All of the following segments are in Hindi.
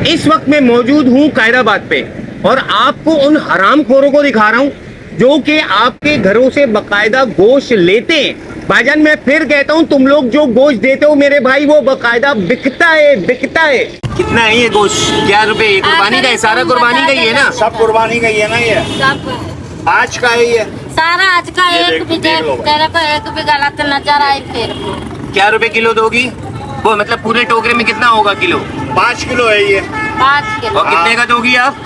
इस वक्त मैं मौजूद हूँ कायदाबाद पे और आपको उन हरामखोरों को दिखा रहा हूँ जो कि आपके घरों से बकायदा गोश्त लेते हैं। भाईजान मैं फिर कहता हूँ, तुम लोग जो गोश्त देते हो मेरे भाई, वो बकायदा बिकता है, बिकता है। कितना है ये गोश्त? क्या रुपए? कुर्बानी का है, सारा कुर्बानी का ही है ना? सब कुर्बानी का ही है ना? ये सब आज का है, ये सारा आज का। एक भी तेरे को एक भी गलत नजर आई फिर क्या रुपए किलो दोगी? वो मतलब पूरे टोकरे में कितना होगा किलो? 5 किलो है ये। 5 किलो। और कितने का दोगी आप?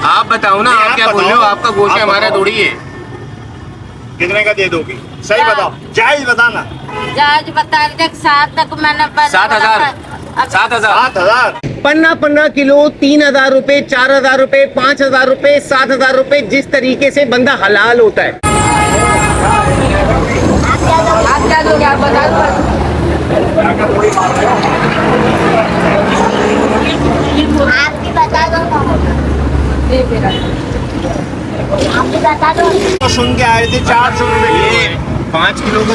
आप बताओ ना, आप क्या बोल रहे हो? आपका गोश्त है, हमारा थोड़ी है। कितने का दे दोगी? सही बताओ, जायज बताना। जायज बता रहे 7 तक मैंने 7,000 7,000 15 किलो 3,000 रुपए, 4,000 रुपए, 5,000 रुपए, 7,000 रुपए, जिस तरीके से बंदा हलाल होता है। आप क्या दोगे आप बताओ। आपकी बता दो, आपकी बता दो। तो सुन के आए थे 400 रुपए। 5 किलो का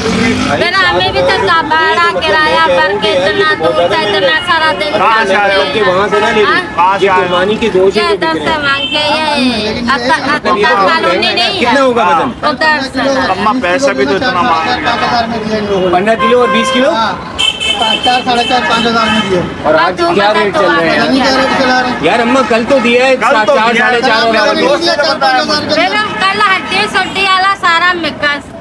फिर हमें भी तो भाड़ा किराया भर के इतना दूर से इतना सारा दिन वहाँ से ना ले कुर्बानी की गोश्त मांग के ये कॉलोनी नहीं है। कितना होगा वजन? अम्मा पैसा भी तो इतना मांग रहे हैं। 15 किलो और 20 किलो 4, 4.5, 5,000 में दिए। और आज क्या रेट चल रहे अभी क्या रेट चला रहे हैं? यार अम्मा कल तो दिया है 4, 4.5 कल हड्डी सड्डी वाला सारा मिक्स।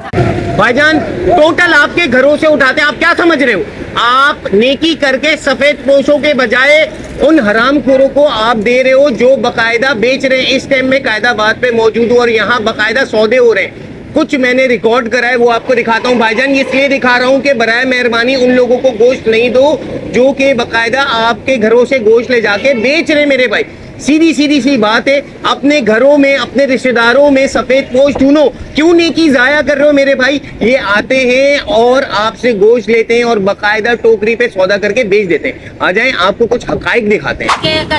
भाईजान टोटल आपके घरों से उठाते हैं। आप क्या समझ रहे हो? आप नेकी करके सफेद पोशों के बजाय उन हरामखोरों को आप दे रहे हो जो बकायदा बेच रहे हैं। इस टाइम में कायदाबाद पे मौजूद हूँ और यहाँ बकायदा सौदे हो रहे हैं। कुछ मैंने रिकॉर्ड करा है, वो आपको दिखाता हूँ। भाईजान इसलिए दिखा रहा हूँ कि बराए मेहरबानी उन लोगों को गोश्त नहीं दो जो कि बकायदा आपके घरों से गोश्त ले जाके बेच रहे मेरे भाई। सीधी सी बात है, अपने घरों में अपने रिश्तेदारों में सफेद पोश ढूंढो। क्यों नेकी जाया कर रहे हो मेरे भाई? ये आते हैं और आपसे गोश्त लेते हैं और बकायदा टोकरी पे सौदा करके बेच देते हैं। आ जाएं, आपको कुछ हकाइक दिखाते हैं।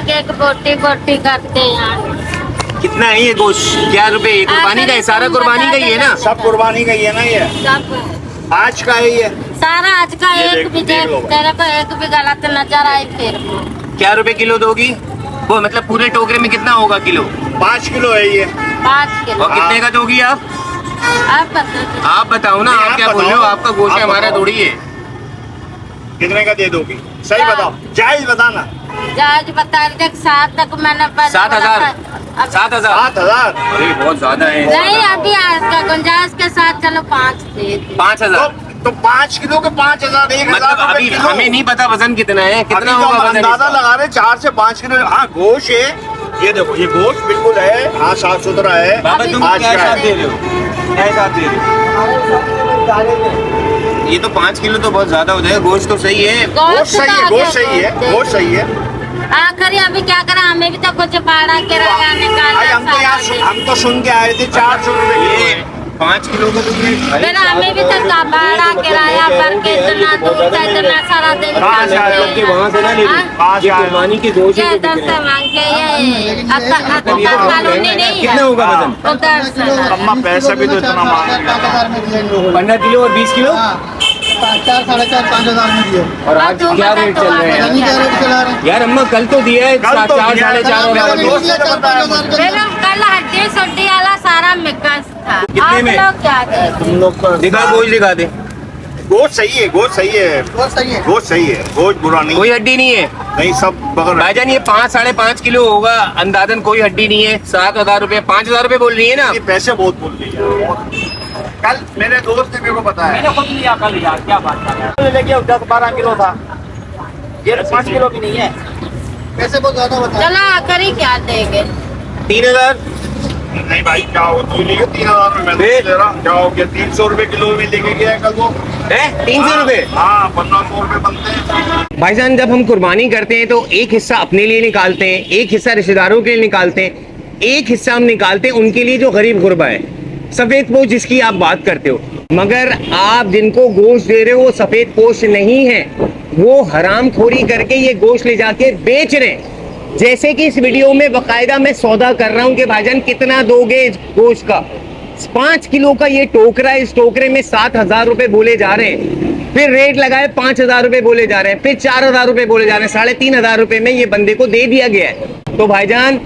केक बोटी बोटी करते हैं। कितना है ये गोश्त? क्या रुपए? कुर्बानी का है, सारा कुर्बानी का ही है ना? सब कुर्बानी का ही है ना? ये सब आज का है ये। सारा आज का। एक भी तेरे को एक भी गलत नजर आई फिर क्या रुपए किलो दोगी? वो मतलब पूरे टोकरे में कितना होगा किलो? 5 किलो है ये। 5 किलो। और कितने का दोगी आप? आप बताओ ना, आप क्या बोल रहे हो? आपका गोश्त है, हमारा थोड़ी है। कितने का दे दोगी? सही बताओ, जायज बताना। जायज बता रहे 7 तक मैंने 7,000 7,000 अरे बहुत ज्यादा है। नहीं अभी आपका गुंजाइश के साथ चलो 5 दे। 5,000 तो 5 किलो के 5,000 मतलब अभी हमें नहीं पता वजन कितना है, कितना अभी तो होगा वजन अंदाजा इसका? लगा रहे 4 से 5 किलो। हाँ गोश्त है, ये देखो ये गोश्त बिल्कुल है। हाँ साफ सुथरा है। बाबा तुम आज क्या का साथ है। दे रहे हो? क्या साथ दे रहे हो? ये तो 5 किलो तो बहुत ज्यादा हो जाएगा। गोश्त तो सही है। गोश्त सही है, गोश्त सही है, गोश्त सही है। आखिर अभी क्या करा, हमें भी तो कुछ भाड़ा किराया निकालना। हम तो सुन के आए थे 400 रुपए। 5 किलो का फिर हमें भी तो भाड़ा किराया भर के इतना दूर से इतना सारा दिन वहाँ से ना ले कुर्बानी की गोश्त मांग के ये कॉलोनी नहीं है। कितना होगा वजन? अम्मा पैसा भी तो इतना मांग रहे हैं। 15 किलो और 20 किलो 4, 4.5, 5,000 में दिए। और आज क्या रेट चल रहे अभी हैं? क्या रेट चला रहे हैं? यार अम्मा कल तो दिया है 4, 4.5 कल हड्डी सड्डी वाला सारा मिक्स था। कितने में? आप लोग क्या दे? तुम लोग दिखा, गोश्त दिखा दे। गोश्त सही है, गोश्त सही है, बहुत सही है। गोश्त सही है, गोश्त बुरा नहीं। कोई हड्डी नहीं है नहीं, सब बगल। भाईजान ये 5, 5.5 किलो होगा अंदाजन। कोई हड्डी नहीं है। 7,000 रुपए, 5,000 रुपए बोल रही है ना? ये पैसे बहुत बोल रही है। कल मेरे दोस्त ने मेरे को बताया, मैंने खुद लिया कल यार, क्या बात कर रहे हैं? लेके 10-12 किलो था। ये 5 किलो भी नहीं है। पैसे बहुत ज्यादा बताए। चलो आखिर ही क्या देंगे? 3,000 नहीं भाई क्या हो, तू लेके 3,000 में मैं फिर? दे रहा। क्या हो गया? 300 रुपए किलो में लेके गया कल वो। है 300 रुपए। हाँ 1,500 रुपए बनते हैं। भाईजान जब हम कुर्बानी करते हैं तो एक हिस्सा अपने लिए निकालते हैं, एक हिस्सा रिश्तेदारों के लिए निकालते हैं, एक हिस्सा हम निकालते हैं उनके लिए जो गरीब गुरबा है, सफेद पोश जिसकी आप बात करते हो। मगर आप जिनको गोश्त दे रहे हो वो सफेद पोश नहीं है, वो हरामखोरी करके ये गोश्त ले जाके बेच रहे हैं। जैसे कि इस वीडियो में बकायदा मैं सौदा कर रहा हूं कि भाईजान कितना दोगे इस गोश्त का, 5 किलो का ये टोकरा है, इस टोकरे में 7,000 रुपए बोले जा रहे हैं, फिर रेट लगाए 5,000 रुपए बोले जा रहे हैं, फिर 4,000 रुपए बोले जा रहे हैं, 3,500 रुपए में ये बंदे को दे दिया गया है। तो भाईजान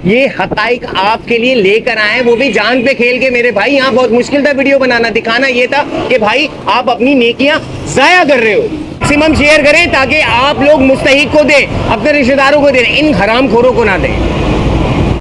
ये हकाइक आपके लिए लेकर आए हैं, वो भी जान पे खेल के मेरे भाई। यहाँ बहुत मुश्किल था वीडियो बनाना, दिखाना ये था कि भाई आप अपनी नेकियां जाया कर रहे हो। मैक्सिमम शेयर करें ताकि आप लोग मुस्तहिक को दें, अपने रिश्तेदारों को दें, इन हरामखोरों को ना दें।